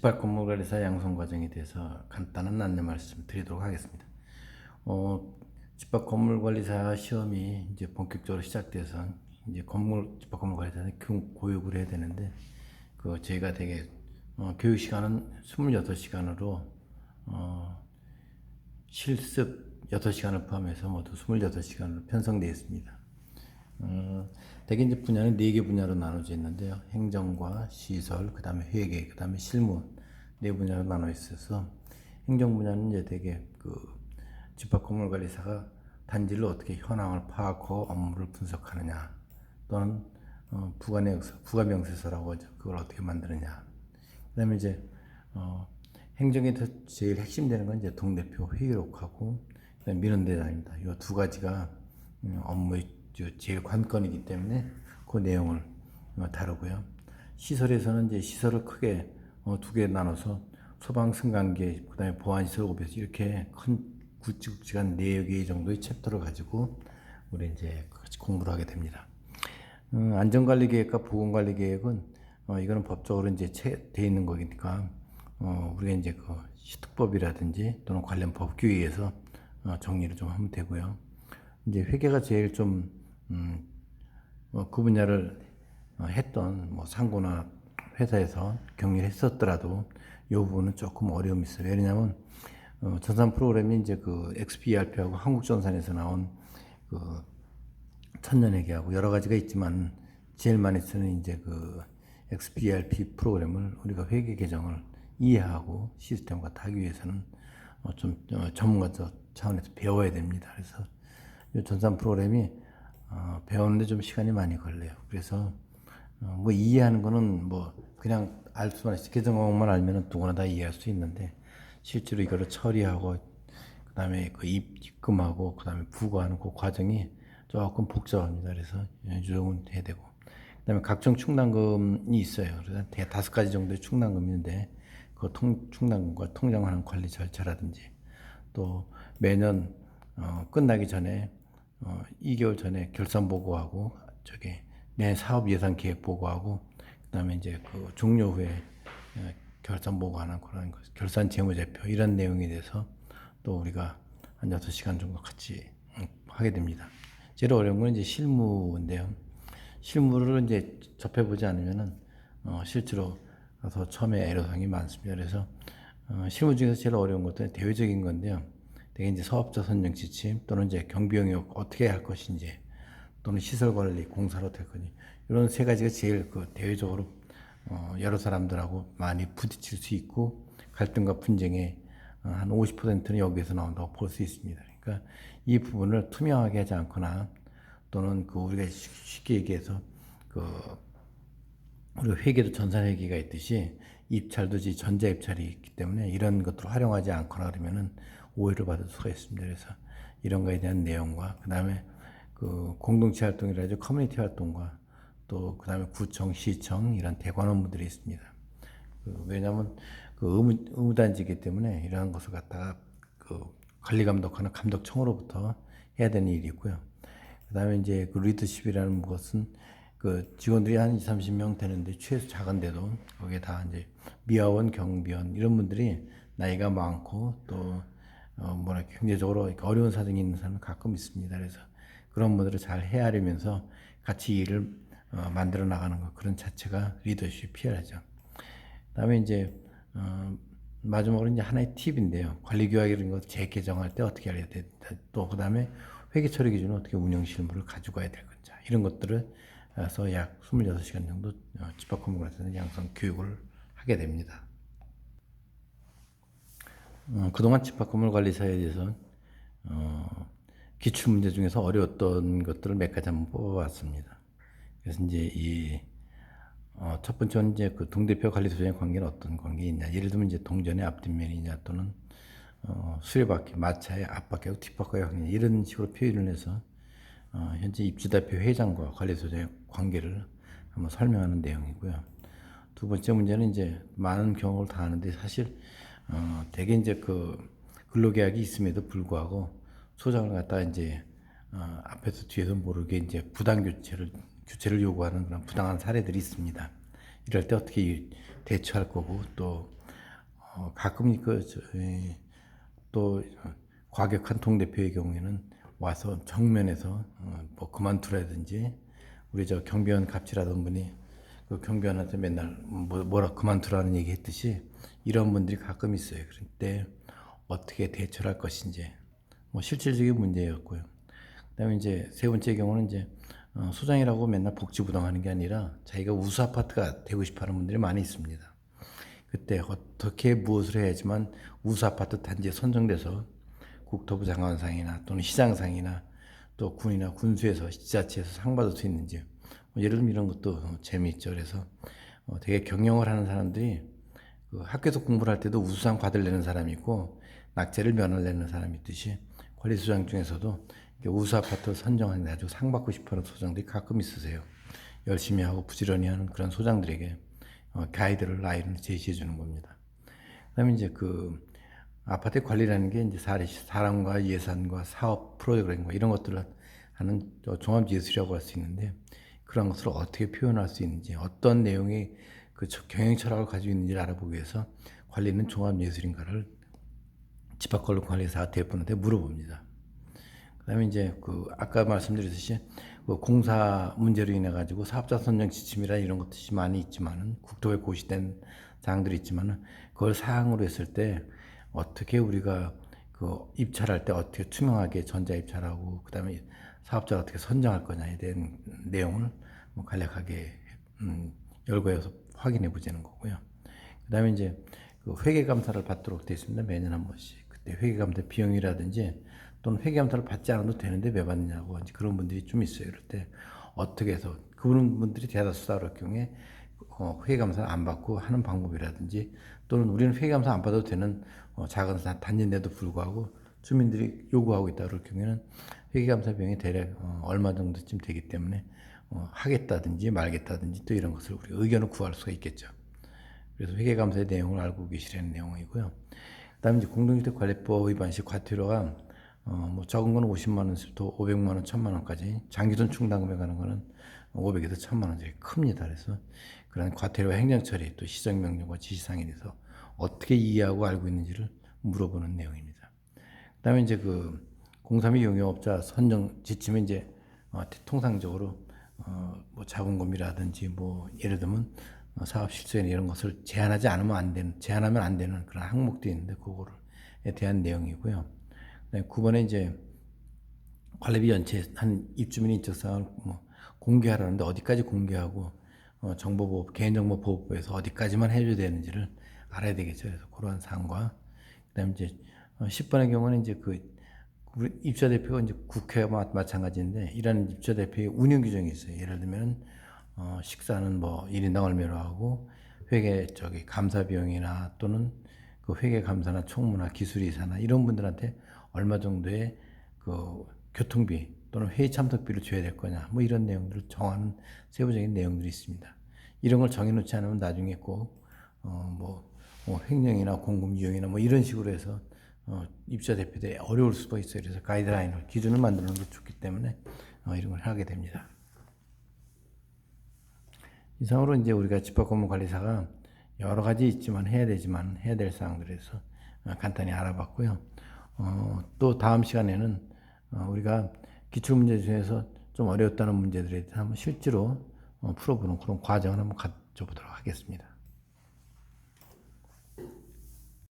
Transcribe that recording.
집합건물관리사 양성 과정에 대해서 간단한 안내 말씀 드리도록 하겠습니다. 집합건물관리사 시험이 이제 본격적으로 시작돼서 이제 집합건물관리사는 교육을 해야 되는데, 저희가 되게 교육 시간은 26시간으로 실습 6시간을 포함해서 모두 28시간으로 편성되어 있습니다. 대개 이제 분야는 4개 분야로 나눠져 있는데요. 행정과 시설, 그 다음에 회계, 그 다음에 실무, 4분야로 나눠 있어서, 행정 분야는 이제 대개 집합건물관리사가 단지를 어떻게 현황을 파악하고 업무를 분석하느냐, 또는 부가명세서라고 하죠. 그걸 어떻게 만드느냐. 그 다음에 이제 행정에서 제일 핵심되는 건 이제 동대표 회의록하고 그다음에 민원대장입니다. 이 두 가지가 업무의 제일 관건이기 때문에 그 내용을 다루고요. 시설에서는 이제 시설을 크게 두 개 나눠서 소방 승강기, 그다음에 보안시설, 오배수 이렇게 큰 굵직굵직한 4개 정도의 챕터를 가지고 우리 이제 같이 공부를 하게 됩니다. 안전관리계획과 보건관리계획은 이거는 법적으로 이제 돼 있는 거니까 우리가 이제 시특법이라든지 또는 관련 법규에 의해서 정리를 좀 하면 되고요. 이제 회계가 제일 좀 그 분야를 했던 상고나 회사에서 격리를 했었더라도 이 부분은 조금 어려움이 있어요. 왜냐하면 전산 프로그램이 이제 XBRP하고 한국전산에서 나온 천년회계하고 여러 가지가 있지만 제일 많이 쓰는 이제 XBRP 프로그램을 우리가 회계 계정을 이해하고 시스템과 하기 위해서는 좀 전문가적 차원에서 배워야 됩니다. 그래서 이 전산 프로그램이 배우는데 좀 시간이 많이 걸려요. 그래서 이해하는 거는 그냥 알 수만 있어. 계정 과목만 알면은 누구나 다 이해할 수 있는데, 실제로 이거를 처리하고 그다음에 입금하고 그다음에 부과하는 그 과정이 조금 복잡합니다. 그래서 유용은 해야 되고, 그다음에 각종 충당금이 있어요. 그래서 5가지 정도의 충당금이 있는데 충당금과 통장하는 관리 절차라든지, 또 매년 끝나기 전에 2개월 전에 결산 보고하고 내 사업 예산 계획 보고하고, 그다음에 이제 종료 후에 결산 보고하는 그런 결산 재무제표 이런 내용에 대해서 또 우리가 한 6시간 정도 같이 하게 됩니다. 제일 어려운 건 이제 실무인데요. 실무를 이제 접해보지 않으면은 실제로 더 처음에 애로사항이 많습니다. 그래서 실무 중에서 제일 어려운 것도 대외적인 건데요. 되게 이제 사업자 선정 지침, 또는 이제 경비 영역 어떻게 할 것인지, 또는 시설 관리 공사로 될 거니, 이런 3가지가 제일 대외적으로 여러 사람들하고 많이 부딪힐 수 있고, 갈등과 분쟁의 한 50%는 여기에서 나온다고 볼 수 있습니다. 그러니까 이 부분을 투명하게 하지 않거나, 또는 우리가 쉽게 얘기해서 우리가 회계도 전산회계가 있듯이 입찰도 전자입찰이 있기 때문에 이런 것들을 활용하지 않거나 그러면은 오해를 받을 수가 있습니다. 그래서 이런 거에 대한 내용과, 그 다음에 공동체 활동이라든지 커뮤니티 활동과, 또 그 다음에 구청, 시청 이런 대관 업무들이 있습니다. 왜냐하면 의무단지이기 때문에 이러한 것을 갖다가 관리 감독하는 감독청으로부터 해야 되는 일이 있고요. 그 다음에 이제 리더십이라는 것은 직원들이 한 20, 30명 되는데 최소 작은데도 거기에 다 이제 미화원, 경비원 이런 분들이 나이가 많고 또 경제적으로 어려운 사정이 있는 사람은 가끔 있습니다. 그래서 그런 분들을 잘 헤아리면서 같이 일을 만들어 나가는 것, 그런 자체가 리더십이 필요하죠. 그다음에 이제 마지막으로 이제 하나의 팁인데요. 관리 규약 이런 거 재개정할 때 어떻게 해야 돼? 또 그다음에 회계 처리 기준은 어떻게 운영 실무를 가지고 가야 될 건지, 이런 것들을 해서 약 26시간 정도 집합건물관리사는 양성 교육을 하게 됩니다. 그동안 집합건물관리사에 대해서 기출문제 중에서 어려웠던 것들을 몇 가지 한번 뽑아봤습니다. 그래서 이제 첫 번째는 이제 동대표 관리소장의 관계는 어떤 관계이냐. 예를 들면 이제 동전의 앞뒷면이냐, 또는 수레바퀴, 마차의 앞바퀴하고 뒷바퀴의 관계, 이런 식으로 표현을 해서 현재 입주대표 회장과 관리소장의 관계를 한번 설명하는 내용이고요. 두 번째 문제는 이제 많은 경험을 다 하는데, 사실 대개 이제 근로계약이 있음에도 불구하고 소장을 갖다가 이제 앞에서 뒤에서 모르게 이제 교체를 요구하는 그런 부당한 사례들이 있습니다. 이럴 때 어떻게 대처할 거고, 또 가끔 또 과격한 동대표의 경우에는 와서 정면에서 뭐 그만두라든지 우리 저 경비원 갑질하던 분이 그 경비원한테 맨날 뭐라 그만두라는 얘기 했듯이 이런 분들이 가끔 있어요. 그럴 때 어떻게 대처를 할 것인지 뭐 실질적인 문제였고요. 그다음에 이제 세 번째 경우는 이제 소장이라고 맨날 복지부동하는 게 아니라 자기가 우수 아파트가 되고 싶어하는 분들이 많이 있습니다. 그때 어떻게 무엇을 해야지만 우수 아파트 단지에 선정돼서 국토부 장관상이나 또는 시장상이나 또 군이나 군수에서 지자체에서 상 받을 수 있는지 뭐 예를 들면 이런 것도 재미있죠. 그래서 되게 경영을 하는 사람들이 그 학교에서 공부를 할 때도 우수상 받으려는 사람이 있고 낙제를 면을 내는 사람이 있듯이 관리소장 중에서도 우수 아파트 선정하는 데 아주 상 받고 싶어하는 소장들이 가끔 있으세요. 열심히 하고 부지런히 하는 그런 소장들에게 가이드를 라인을 제시해 주는 겁니다. 그다음에 이제 그 아파트 관리라는 게 이제 사람과 예산과 사업 프로그램과 이런 것들을 하는 종합 예술이라고 할 수 있는데 그런 것을 어떻게 표현할 수 있는지 어떤 내용의 그 경영 철학을 가지고 있는지를 알아보기 위해서 관리는 종합 예술인가를 집합건설관리사 대표한테 물어봅니다. 그다음에 이제 그 아까 말씀드렸듯이 그 공사 문제로 인해 가지고 사업자 선정 지침이라 이런 것들이 많이 있지만은 국토부에 고시된 사항들이 있지만은 그걸 사항으로 했을 때 어떻게 우리가 그 입찰할 때 어떻게 투명하게 전자 입찰하고 그다음에 사업자를 어떻게 선정할 거냐에 대한 내용을 뭐 간략하게 열거해서 확인해 보자는 거고요. 그다음에 이제 그 회계 감사를 받도록 되어 있습니다. 매년 한 번씩. 그때 회계 감사 비용이라든지 또는 회계 감사를 받지 않아도 되는데 왜 받느냐고 이제 그런 분들이 좀 있어요. 이럴 때 어떻게 해서 그런 분들이 대다수다 그럴 경우에 회계 감사를 안 받고 하는 방법이라든지 또는 우리는 회계 감사 안 받아도 되는 작은 단지인데도 불구하고 주민들이 요구하고 있다 그럴 경우에는 회계 감사 비용이 대략 얼마 정도쯤 되기 때문에 하겠다든지 말겠다든지 또 이런 것을 우리 의견을 구할 수가 있겠죠. 그래서 회계 감사의 내용을 알고 계시라는 내용이고요. 그다음에 이제 공동주택관리법 위반 시 과태료가 뭐 적은 건 50만 원부터 500만 원, 1000만 원까지 장기돈 충당금에 가는 거는 500에서 1000만 원짜리 큽니다. 그래서 그런 과태료와 행정처리 또 시정명령과 지시사항에 대해서 어떻게 이해하고 알고 있는지를 물어보는 내용입니다. 그다음에 이제 그 공사및 용역업자 선정 지침은 이제 통상적으로 뭐 자본금이라든지 뭐 예를 들면 사업 실수에 이런 것을 제한하면 안 되는 그런 항목도 있는데 그거에 대한 내용이고요. 9번에 이제 관리비 연체한 입주민 인적사항을 뭐 공개하라는데 어디까지 공개하고 정보보호, 개인정보보호법에서 어디까지만 해줘야 되는지를 알아야 되겠죠. 그래서 그러한 사항과 그다음에 이제 10번의 경우는 이제 그 입주자 대표가 이제 국회와 마찬가지인데 이런 입주자 대표의 운영 규정이 있어요. 예를 들면 식사는 뭐 1인당 얼마로 하고 회계 감사 비용이나 또는 그 회계 감사나 총무나 기술이사나 이런 분들한테 얼마 정도의 그 교통비 또는 회의 참석비를 줘야 될 거냐 뭐 이런 내용들을 정하는 세부적인 내용들이 있습니다. 이런 걸 정해놓지 않으면 나중에 꼭 횡령이나 공금 유형이나 뭐 이런 식으로 해서 입주자 대표들이 어려울 수가 있어요. 그래서 가이드라인을 기준을 만드는 게 좋기 때문에 이런 걸 하게 됩니다. 이상으로 이제 우리가 집합건물관리사가 여러 가지 있지만 해야 될 사항들에서 간단히 알아봤고요. 또 다음 시간에는 우리가 기출문제 중에서 좀 어려웠다는 문제들에 대해서 한번 실제로 풀어보는 그런 과정을 한번 가져보도록 하겠습니다.